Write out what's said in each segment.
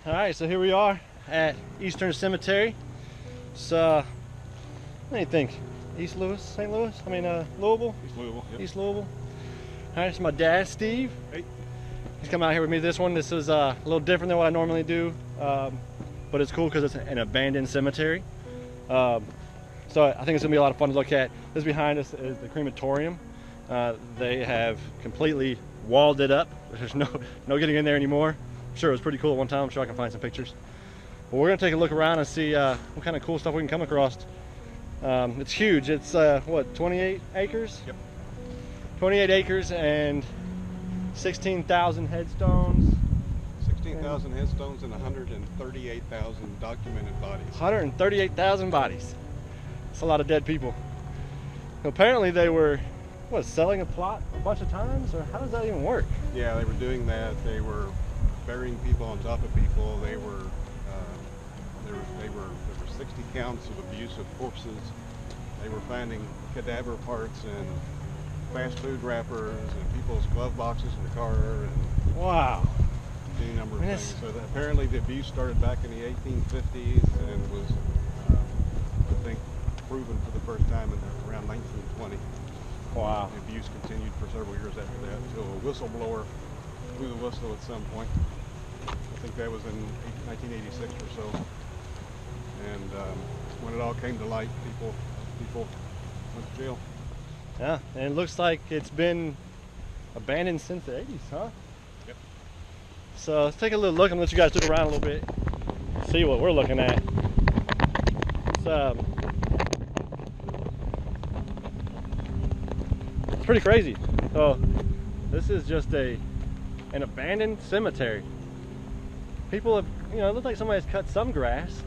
All right, so here we are at Eastern Cemetery. So, what do you think? East Louis, St. Louis? I mean, Louisville? East Louisville, yep. East Louisville. All right, it's my dad, Steve. Hey. He's come out here with me. This one, this is a little different than what I normally do, but it's cool because it's an abandoned cemetery. So I think it's gonna be a lot of fun to look at. This behind us is the crematorium. They have completely walled it up. There's no getting in there anymore. I'm sure it was pretty cool at one time. I'm sure I can find some pictures. But we're gonna take a look around and see what kind of cool stuff we can come across. It's huge. It's what, 28 acres? Yep. 28 acres and 16,000 headstones. 16,000 headstones and 138,000 documented bodies. 138,000 bodies. That's a lot of dead people. Apparently they were, what, selling a plot a bunch of times, or how does that even work? Yeah, they were doing that. They were burying people on top of people. There were 60 counts of abuse of corpses. They were finding cadaver parts and fast food wrappers and people's glove boxes in the car and Wow. any number of things. So apparently the abuse started back in the 1850s and was, I think, proven for the first time in around 1920. Wow. The abuse continued for several years after that until a whistleblower blew the whistle at some point. I think that was in 1986 or so. And when it all came to light, people went to jail. Yeah, and it looks like it's been abandoned since the 80s, huh? Yep. So let's take a little look and let you guys look around a little bit, see what we're looking at. It's pretty crazy. So this is just an abandoned cemetery. People have, it looks like somebody's cut some grass.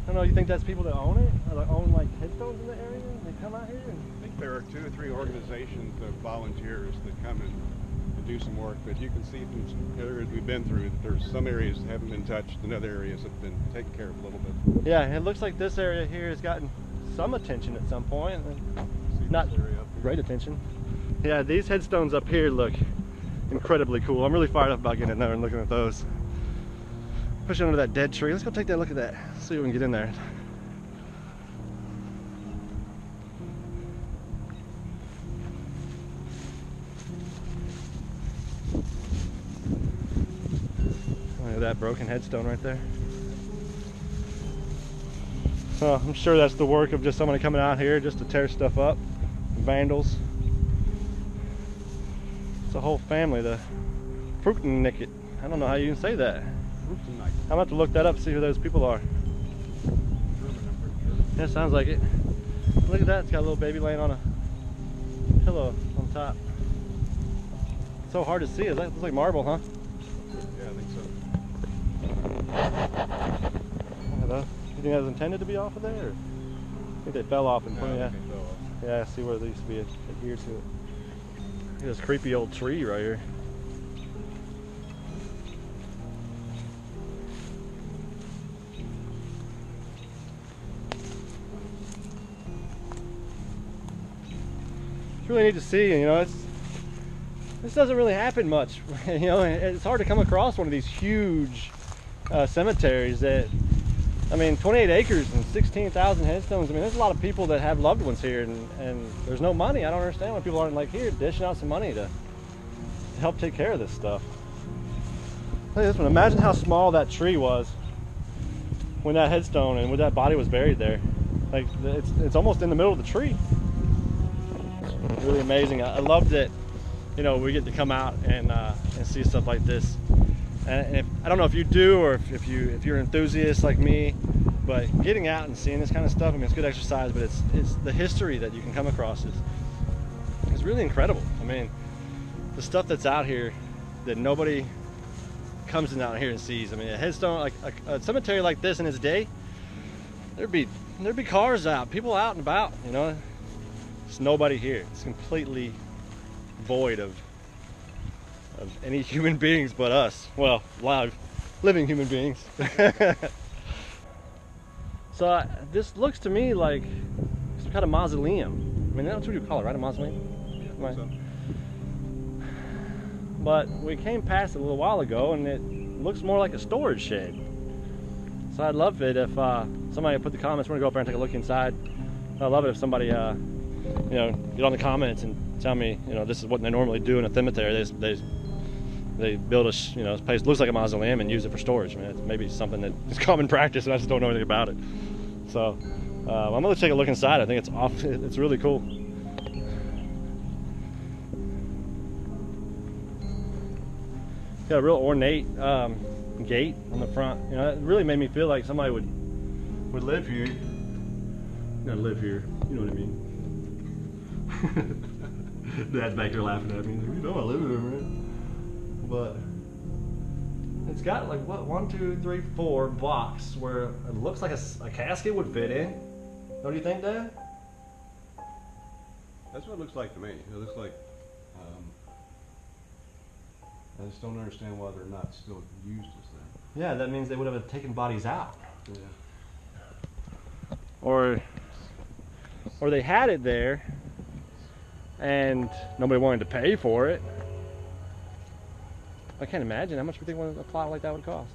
I don't know, you think that's people that own it? Or that own like headstones in the area? They come out here and... I think there are 2 or 3 organizations of volunteers that come in and do some work, but you can see from some areas we've been through that there's some areas that haven't been touched and other areas have been taken care of a little bit. Yeah, it looks like this area here has gotten some attention at some point. Not great attention. Yeah, these headstones up here look incredibly cool. I'm really fired up about getting in there and looking at those. Pushing under that dead tree. Let's go take that look at that. See if we can get in there. Look at that broken headstone right there. So I'm sure that's the work of just somebody coming out here just to tear stuff up. Vandals. It's a whole family, the Fruitenicket. I don't know how you can say that. I'm gonna have to look that up and see who those people are. Yeah, sounds like it. Look at that, it's got a little baby laying on a pillow on top. It's so hard to see. It looks like marble, huh? Yeah, I think so. You think that was intended to be off of there? Or I think they fell off and put it. Yeah, I see where there used to be adhered to it. Look at this creepy old tree right here. It's really neat to see, this doesn't really happen much. It's hard to come across one of these huge cemeteries that, 28 acres and 16,000 headstones. There's a lot of people that have loved ones here, and there's no money. I don't understand why people aren't like here dishing out some money to help take care of this stuff. Look at this one. Imagine how small that tree was when that headstone and when that body was buried there. Like it's almost in the middle of the tree. It's really amazing. I love that, we get to come out and see stuff like this. And I don't know if you do or if you're an enthusiast like me, but getting out and seeing this kind of stuff, it's good exercise, but it's the history that you can come across is really incredible. The stuff that's out here that nobody comes out here and sees. A headstone, like a cemetery like this in its day, there'd be cars out, people out and about, There's nobody here. It's completely void of any human beings but us. Well, live, living human beings. So this looks to me like some kind of mausoleum. That's what you call it, right? A mausoleum? Yeah, Right. so. But we came past it a little while ago, and looks more like a storage shed. So I'd love it if somebody put the comments. We're gonna go up there and take a look inside. I'd love it if somebody, you know, get on the comments and tell me, you know, this is what they normally do in a cemetery. They build a, you know, place looks like a mausoleum and use it for storage. I mean, it's maybe something that is common practice, and I just don't know anything about it. So I'm gonna take a look inside. I think it's really cool. Got a real ornate gate on the front. You know, it really made me feel like somebody would live here. Not live here. You know what I mean? Dad's back there laughing at me. He's like, you know I live here, man. But it's got like what 1, 2, 3, 4 blocks where it looks like a casket would fit in. Don't you think, Dad? That's what it looks like to me. It looks like, I just don't understand why they're not still used as that. Yeah, that means they would have taken bodies out. Yeah. Or they had it there and nobody wanted to pay for it. I can't imagine how much you think a plot like that would cost.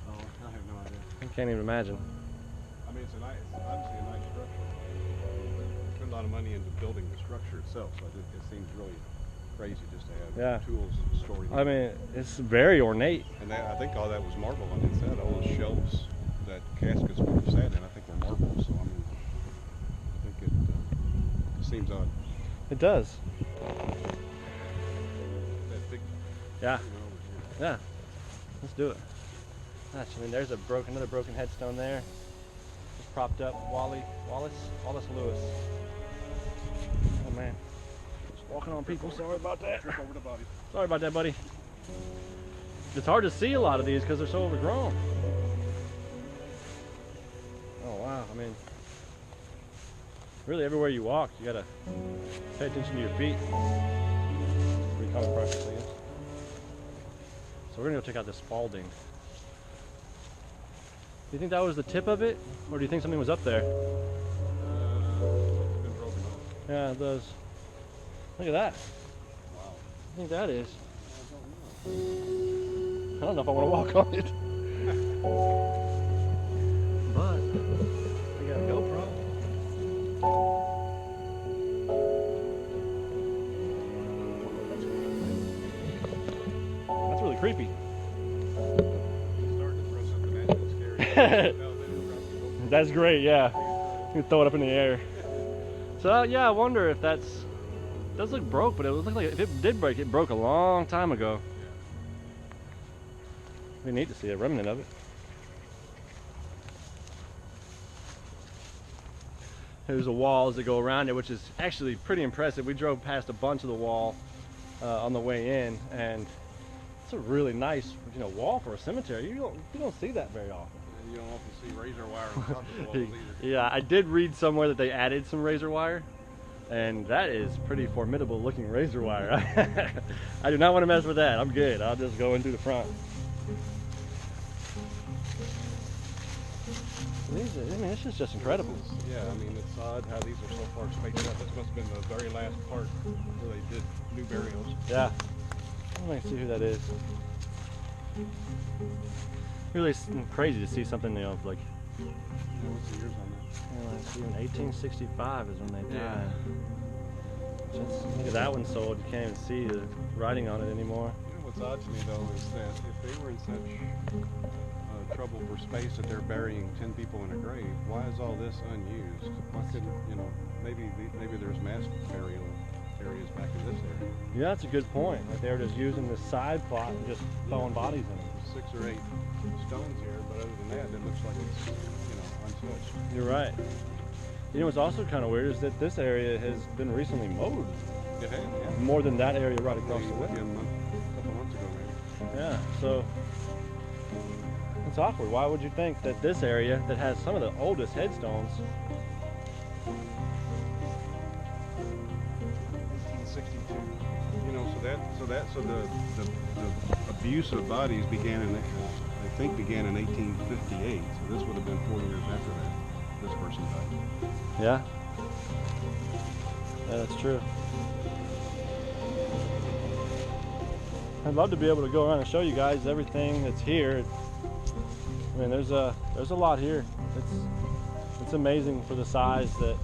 Oh, I have no idea. I can't even imagine. I mean, it's obviously a nice structure. They put a lot of money into building the structure itself, so it seems really crazy just to have tools stored. I mean, it's very ornate. And I think all that was marble on the inside. All those shelves that caskets would have sat in, I think were marble. So I mean, I think it seems odd. It does. That big. Yeah. Yeah. Let's do it. Gosh, I mean, there's another broken headstone there. Just propped up. Wallace Lewis. Oh man. Walking on people, sorry about that. Trip over the body. Sorry about that, buddy. It's hard to see a lot of these because they're so overgrown. Oh wow, I mean, really everywhere you walk, you gotta pay attention to your feet. Pretty common practice, I guess. So we're gonna go check out this Spalding. Do you think that was the tip of it? Or do you think something was up there? It's been broken off. Yeah, it does. Look at that. Wow. I think that is. I don't know if I want to walk on it. But we got a GoPro. That's really creepy. Starting to throw something at you that's scary. That's great, yeah. You can throw it up in the air. So yeah, I wonder if that's. It does look broke, but it would look like if it did break, it broke a long time ago. We need to see a remnant of it. There's the walls that go around it, which is actually pretty impressive. We drove past a bunch of the wall on the way in, and it's a really nice, you know, wall for a cemetery. You don't see that very often. And you don't often see razor wire on top of the walls either. Yeah, I did read somewhere that they added some razor wire. And that is pretty formidable looking razor wire. I do not want to mess with that. I'm good. I'll just go in through the front. I mean, this is just incredible. Yeah, I mean, it's odd how these are so far spaced out. This must have been the very last part where they did new burials. Yeah. Let me see who that is. Really crazy to see something, you know, like. Yeah, what's the years on that? Even 1865 is when they died. Look at that one sold. You can't even see the writing on it anymore. You know what's odd to me though is that if they were in such trouble for space that they're burying 10 people in a grave, why is all this unused? Why couldn't, you know, maybe there's mass burial areas back in this area. Yeah, that's a good point. Like they were just using this side plot and just throwing bodies in it. 6 or 8 stones here, but other than that, it looks like it's, you know, untouched. You're right. You know what's also kind of weird is that this area has been recently mowed. It had, yeah. More than that area right across the way. A couple months ago, maybe. Yeah, so it's awkward. Why would you think that this area that has some of the oldest headstones 1862. You know, so the abuse of bodies began in, I think, began in 1858. So this would have been 4 years after that. This person died. Yeah. Yeah, that's true. I'd love to be able to go around and show you guys everything that's here. I mean, there's a lot here. It's amazing for the size that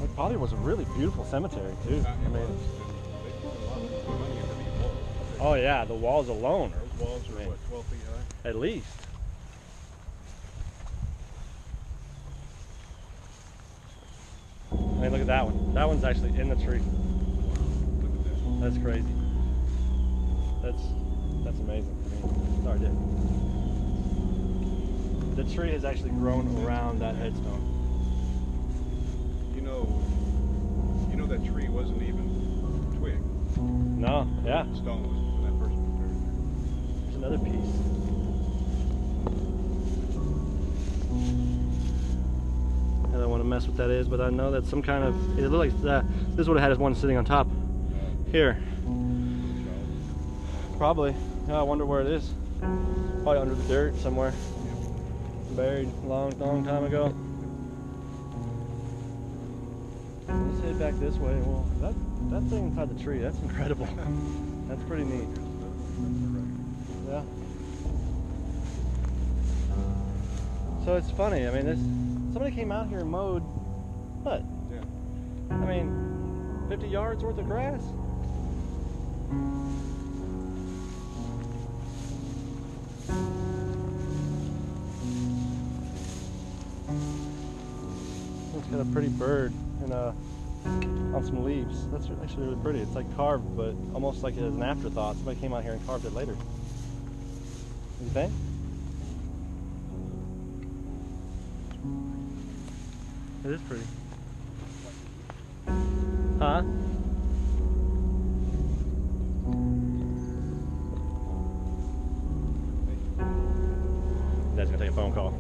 it probably was a really beautiful cemetery too. I mean, oh yeah, the walls alone. Those walls are what, 12 feet high? At least. I mean, look at that one. That one's actually in the tree. Look at that. That's crazy. That's amazing. I mean, sorry, Dick. The tree has actually grown around that headstone. You know that tree wasn't even twig. No, yeah. The stone was when that person was buried there. There's another piece. I don't want to mess with that is, but I know that's some kind of. It looked like this would have had one sitting on top. Here. Probably. Yeah, I wonder where it is. Probably under the dirt somewhere. Buried a long time ago. Let's head back this way. Well, that thing inside the tree, that's incredible. That's pretty neat. Yeah. So it's funny. I mean, somebody came out here and mowed what? Yeah. I mean, 50 yards worth of grass. It's got a pretty bird and on some leaves. That's actually really pretty. It's like carved, but almost like as an afterthought. Somebody came out here and carved it later. You think? It is pretty. Huh? Dad's gonna take a phone call.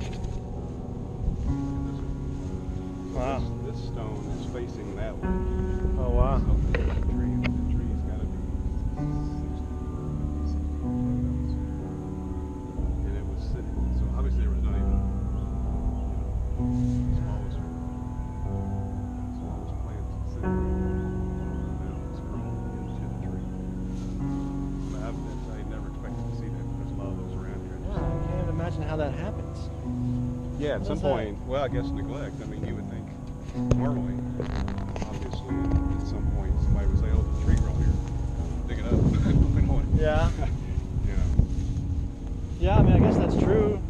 Wow. This stone is facing that way. Oh wow. So the tree's got to be 60 feet. And it was sitting. So obviously there was not even, the smallest plants sitting right now. It's grown into the tree. I never expected to see that. There's a lot of those around here. Yeah, I can't even imagine how that happens. Yeah, at some point, well, I guess neglect. I mean, you would think normally, obviously, at some point, somebody would say, "Oh, the tree grown here, dig it up." Yeah. You know. Yeah, I mean, I guess that's true.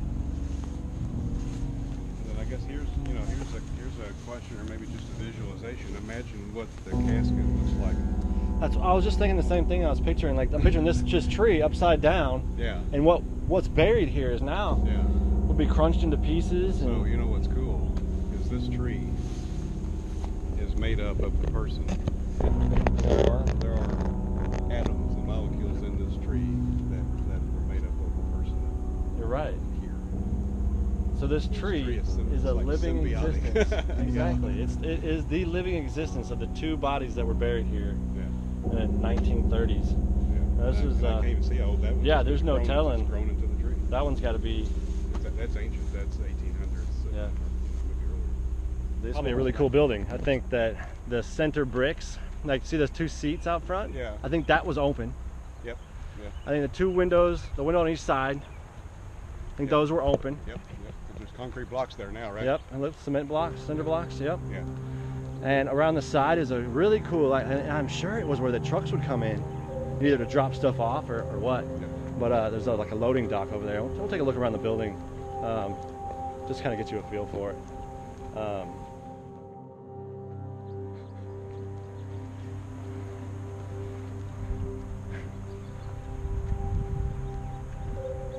And then I guess here's a question, or maybe just a visualization. Imagine what the casket looks like. I was just thinking the same thing. I was picturing, like, I'm picturing this just tree upside down. Yeah. And what's buried here is now. Yeah. Will be crunched into pieces. So And you know what's cool is this tree is made up of the person. There are atoms and molecules in this tree that were made up of the person. You're right. Here. So this tree is a like living symbiotic. existence. Yeah. Exactly. It is the living existence of the two bodies that were buried here Yeah. in the 1930s. Yeah. This is. I can't even see how old that was. Yeah, there's no telling. It's grown into the tree. That one's got to be. That's ancient. That's 1800s. Yeah. Maybe earlier. This will be a really cool building. I think that the center bricks, like, see those two seats out front? Yeah. I think that was open. Yep. Yeah. I think the two windows, the window on each side, I think those were open. Yep. Yep. There's concrete blocks there now, right? Yep. And cement blocks, cinder blocks. Yep. Yeah. And around the side is a really cool. And I'm sure it was where the trucks would come in, either to drop stuff off or what. Yeah. But there's like a loading dock over there. We'll take a look around the building, just kind of get you a feel for it.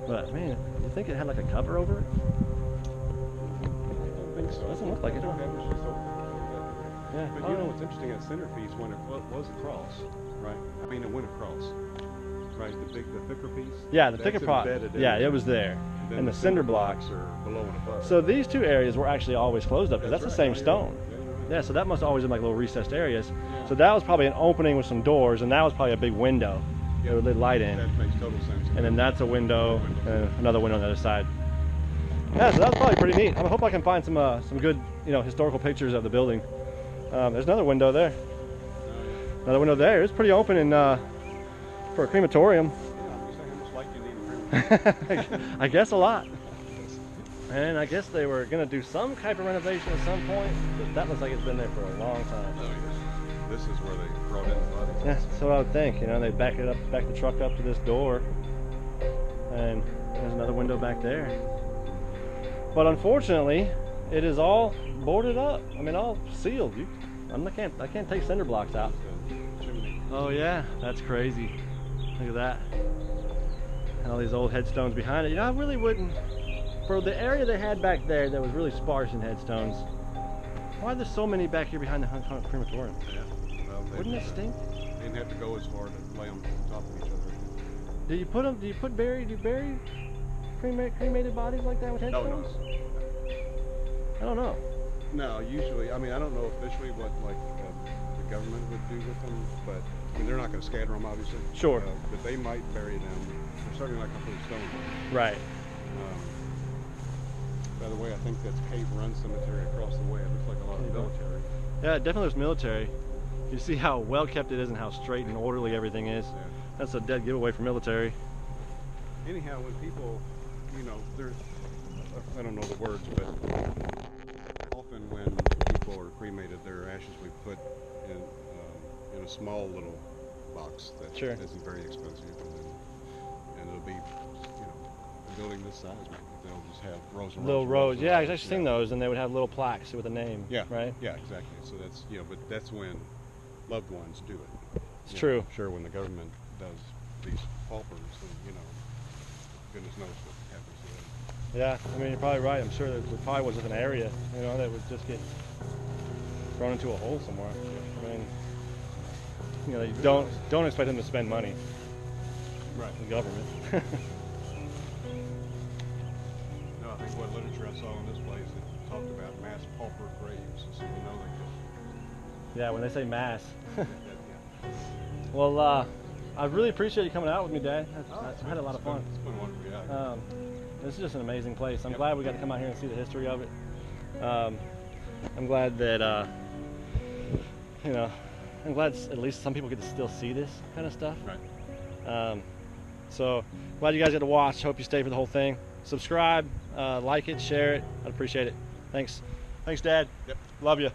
But man, you think it had like a cover over it? I don't think so. Doesn't look like it. That was just open. Yeah. But you know what's interesting? That centerpiece was across, right? I mean, it went across, right? The thicker piece. Yeah, the That's thicker part. embedded in Yeah, there. it was there. Then And the cinder blocks. are below and above. So these two areas were actually always closed up because that's the same right. stone. Yeah, you're right. Yeah, so that must have always been like little recessed areas. Yeah. So that was probably an opening with some doors, and that was probably a big window that would let light in. That makes total sense. And then that's a window, and another window on the other side. Yeah, so that's probably pretty neat. I hope I can find some good, historical pictures of the building. There's another window there. Another window there. It's pretty open and for a crematorium. Yeah, I'm just saying, how much light do you need in a crematorium? I guess a lot. And I guess they were going to do some type of renovation at some point, but that looks like it's been there for a long time. Oh, yes. This is where they brought in the bodies. Yeah, that's what I would think. You know, they back the truck up to this door, and there's another window back there. But unfortunately, it is all boarded up. I mean, all sealed. I can't take cinder blocks out. Chimney. Oh yeah, that's crazy. Look at that. And all these old headstones behind it. You know, I really wouldn't. For the area they had back there that was really sparse in headstones, why are there so many back here behind the crematorium? Yeah. Well, Wouldn't it stink? They didn't have to go as far to lay them on top of each other. Do you bury cremated bodies like that with headstones? I don't know. No, usually, I mean, I don't know officially what the government would do with them, but I mean, they're not going to scatter them, obviously. Sure. But they might bury them. They're certainly not going to put a stone on. Right. By the way, I think that's Cave Run Cemetery across the way. It looks like a lot of military. Yeah, it definitely looks military. You see how well kept it is and how straight and orderly everything is. Yeah. That's a dead giveaway for military. Anyhow, when people, you know, I don't know the words, but often when people are cremated, their ashes we put in a small little box that Sure. isn't very expensive, and it'll be, you know, a building this size, maybe. They'll just have rows and Little rows. rows. Yeah, I've actually seen those, and they would have little plaques with a name. Yeah. Right? Yeah, exactly. So that's, you know, but that's when loved ones do it. It's You true. know, sure, when the government does these paupers, then, you know, goodness knows what happens to them. Yeah, I mean, you're probably right. I'm sure there probably was just an area, you know, that would just get thrown into a hole somewhere. I mean, you know, you don't expect them to spend money. Right. The government. No, I think what literature I saw in this place, it talked about mass pauper graves, so you know they Yeah, when they say mass. just. Well, I really appreciate you coming out with me, Dad. Oh, I had a lot of fun. It's been wonderful, yeah. This is just an amazing place. I'm Yep. glad we got to come out here and see the history of it. I'm glad that, you know, I'm glad at least some people get to still see this kind of stuff. Right. So glad you guys got to watch. Hope you stay for the whole thing. Subscribe, like it, share it. I'd appreciate it. Thanks. Thanks, Dad. Yep. Love you.